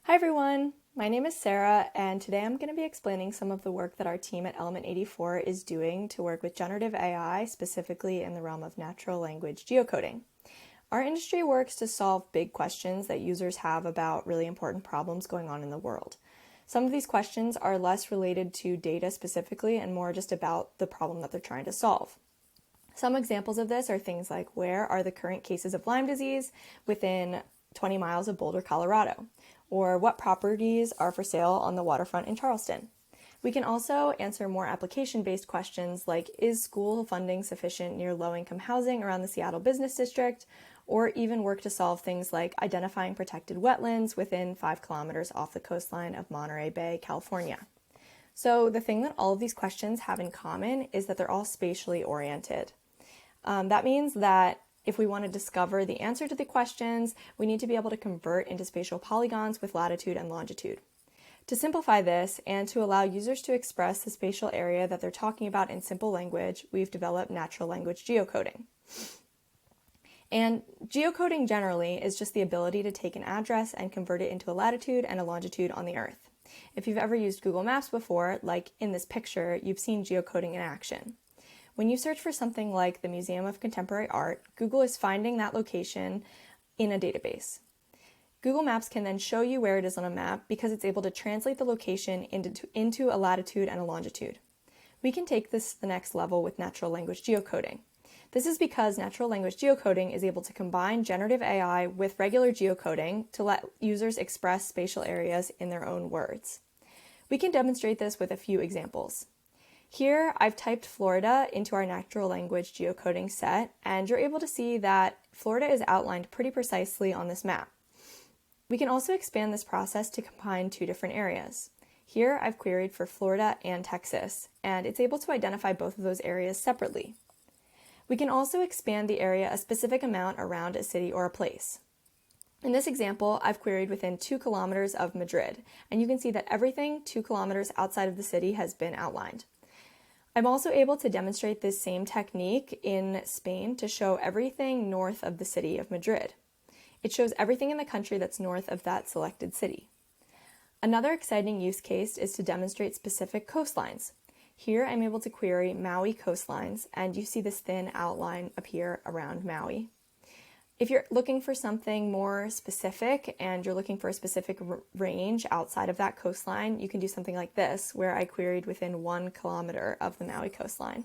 Hi everyone, my name is Sarah, and today I'm going to be explaining some of the work that our team at Element 84 is doing to work with generative AI, specifically in the realm of natural language geocoding. Our industry works to solve big questions that users have about really important problems going on in the world. Some of these questions are less related to data specifically and more just about the problem that they're trying to solve. Some examples of this are things like, where are the current cases of Lyme disease within 20 miles of Boulder, Colorado? Or what properties are for sale on the waterfront in Charleston? We can also answer more application-based questions like, is school funding sufficient near low-income housing around the Seattle Business District? Or even work to solve things like identifying protected wetlands within 5 kilometers off the coastline of Monterey Bay, California. So the thing that all of these questions have in common is that they're all spatially oriented. That means that if we want to discover the answer to the questions, we need to be able to convert into spatial polygons with latitude and longitude. To simplify this, and to allow users to express the spatial area that they're talking about in simple language, we've developed natural language geocoding. And geocoding generally is just the ability to take an address and convert it into a latitude and a longitude on the Earth. If you've ever used Google Maps before, like in this picture, you've seen geocoding in action. When you search for something like the Museum of Contemporary Art, Google is finding that location in a database. Google Maps can then show you where it is on a map because it's able to translate the location into a latitude and a longitude. We can take this to the next level with natural language geocoding. This is because natural language geocoding is able to combine generative AI with regular geocoding to let users express spatial areas in their own words. We can demonstrate this with a few examples. Here, I've typed Florida into our natural language geocoding set, and you're able to see that Florida is outlined pretty precisely on this map. We can also expand this process to combine 2 different areas. Here, I've queried for Florida and Texas, and it's able to identify both of those areas separately. We can also expand the area a specific amount around a city or a place. In this example, I've queried within 2 kilometers of Madrid, and you can see that everything 2 kilometers outside of the city has been outlined. I'm also able to demonstrate this same technique in Spain to show everything north of the city of Madrid. It shows everything in the country that's north of that selected city. Another exciting use case is to demonstrate specific coastlines. Here I'm able to query Maui coastlines, and you see this thin outline appear around Maui. If you're looking for something more specific and you're looking for a specific range outside of that coastline, you can do something like this, where I queried within 1 kilometer of the Maui coastline.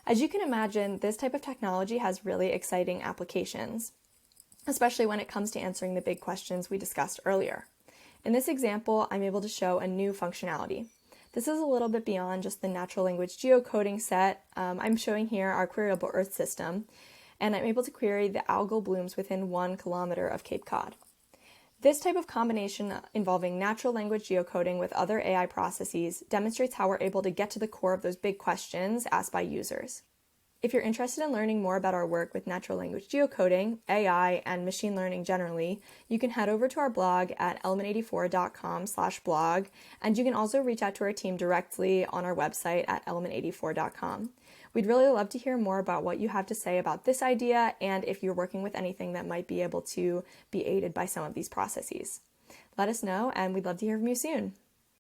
As you can imagine, this type of technology has really exciting applications, especially when it comes to answering the big questions we discussed earlier. In this example, I'm able to show a new functionality. This is a little bit beyond just the natural language geocoding set. I'm showing here our queryable Earth system, and I'm able to query the algal blooms within 1 kilometer of Cape Cod. This type of combination involving natural language geocoding with other AI processes demonstrates how we're able to get to the core of those big questions asked by users. If you're interested in learning more about our work with natural language geocoding, AI, and machine learning generally, you can head over to our blog at element84.com/blog, and you can also reach out to our team directly on our website at element84.com. We'd really love to hear more about what you have to say about this idea and if you're working with anything that might be able to be aided by some of these processes. Let us know, and we'd love to hear from you soon.